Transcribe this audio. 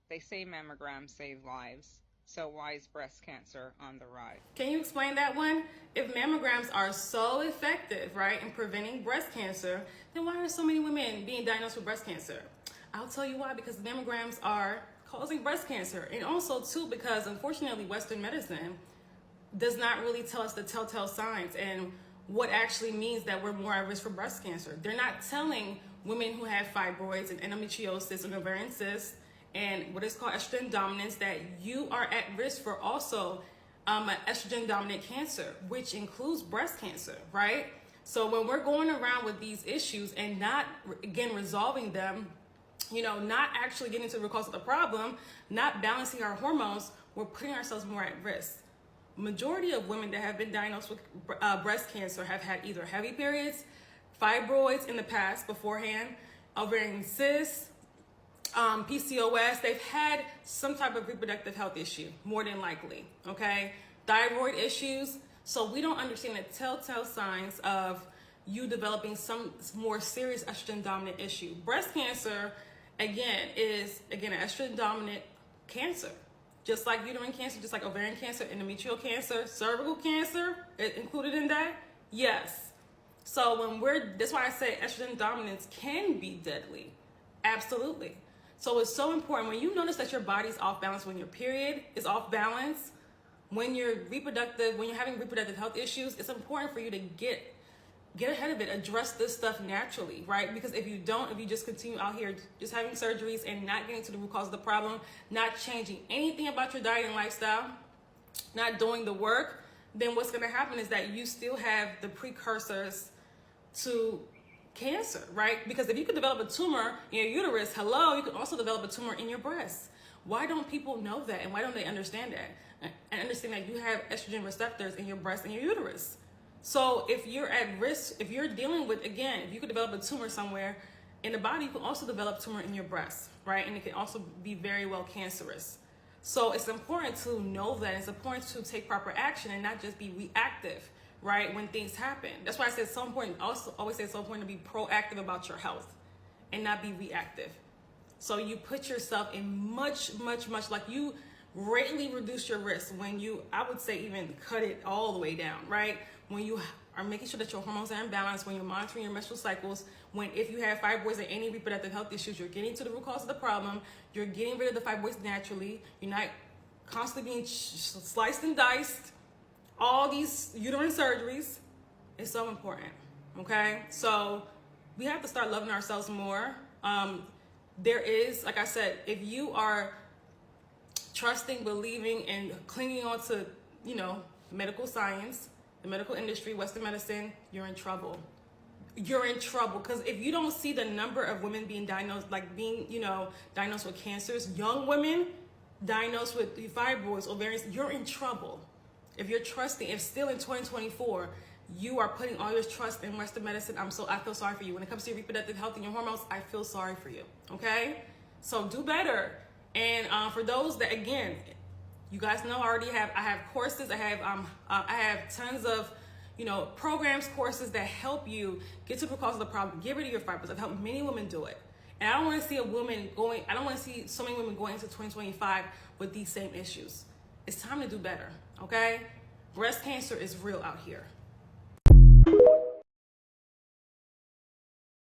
They say mammograms save lives. So why is breast cancer on the rise? Can you explain that one? If mammograms are so effective, right, in preventing breast cancer, then why are so many women being diagnosed with breast cancer? I'll tell you why, because mammograms are causing breast cancer. And also, too, because unfortunately, Western medicine does not really tell us the telltale signs and what actually means that we're more at risk for breast cancer. They're not telling women who have fibroids and endometriosis and ovarian cysts and what is called estrogen dominance that you are at risk for also an estrogen dominant cancer, which includes breast cancer, right? So when we're going around with these issues and not, again, resolving them, not actually getting to the root cause of the problem, not balancing our hormones, we're putting ourselves more at risk. Majority of women that have been diagnosed with breast cancer have had either heavy periods, fibroids in the past beforehand, ovarian cysts, PCOS. They've had some type of reproductive health issue, more than likely, okay? Thyroid issues. So we don't understand the telltale signs of you developing some more serious estrogen dominant issue. Breast cancer, again, is an estrogen dominant cancer. Just like uterine cancer, just like ovarian cancer, endometrial cancer, cervical cancer, included in that? Yes. So that's why I say estrogen dominance can be deadly. Absolutely. So it's so important when you notice that your body's off balance, when your period is off balance, when you're having reproductive health issues, it's important for you to get ahead of it, address this stuff naturally, right? Because if you just continue out here just having surgeries and not getting to the root cause of the problem, not changing anything about your diet and lifestyle, not doing the work, then what's going to happen is that you still have the precursors to cancer, right? Because if you could develop a tumor in your uterus, you can also develop a tumor in your breast. Why don't people know that? And why don't they understand that? And understand that you have estrogen receptors in your breast and your uterus. So if you're at risk, if you're dealing with, again, if you could develop a tumor somewhere in the body, you can also develop tumor in your breast, right? And it can also be very well cancerous. So it's important to know that. It's important to take proper action and not just be reactive, right, when things happen. That's why I say it's so important, always say it's so important to be proactive about your health and not be reactive. So you put yourself in much, like you greatly reduce your risk when I would say even cut it all the way down, right? When you are making sure that your hormones are in balance, when you're monitoring your menstrual cycles, if you have fibroids or any reproductive health issues, you're getting to the root cause of the problem, you're getting rid of the fibroids naturally, you're not constantly being sliced and diced, all these uterine surgeries. Is so important, okay? So we have to start loving ourselves more. There is, like I said, if you are trusting, believing, and clinging on to, medical science, the medical industry, Western medicine, you're in trouble. You're in trouble because if you don't see the number of women being diagnosed, diagnosed with cancers, young women diagnosed with fibroids, ovarian, you're in trouble. If you're trusting, if still in 2024, you are putting all your trust in Western medicine, I feel sorry for you. When it comes to your reproductive health and your hormones, I feel sorry for you, okay? So do better. And for those that, again, you guys know I have courses, I have tons of, programs, courses that help you get to the cause of the problem, get rid of your fibroids. I've helped many women do it. And I don't want to see so many women going into 2025 with these same issues. It's time to do better, okay? Breast cancer is real out here.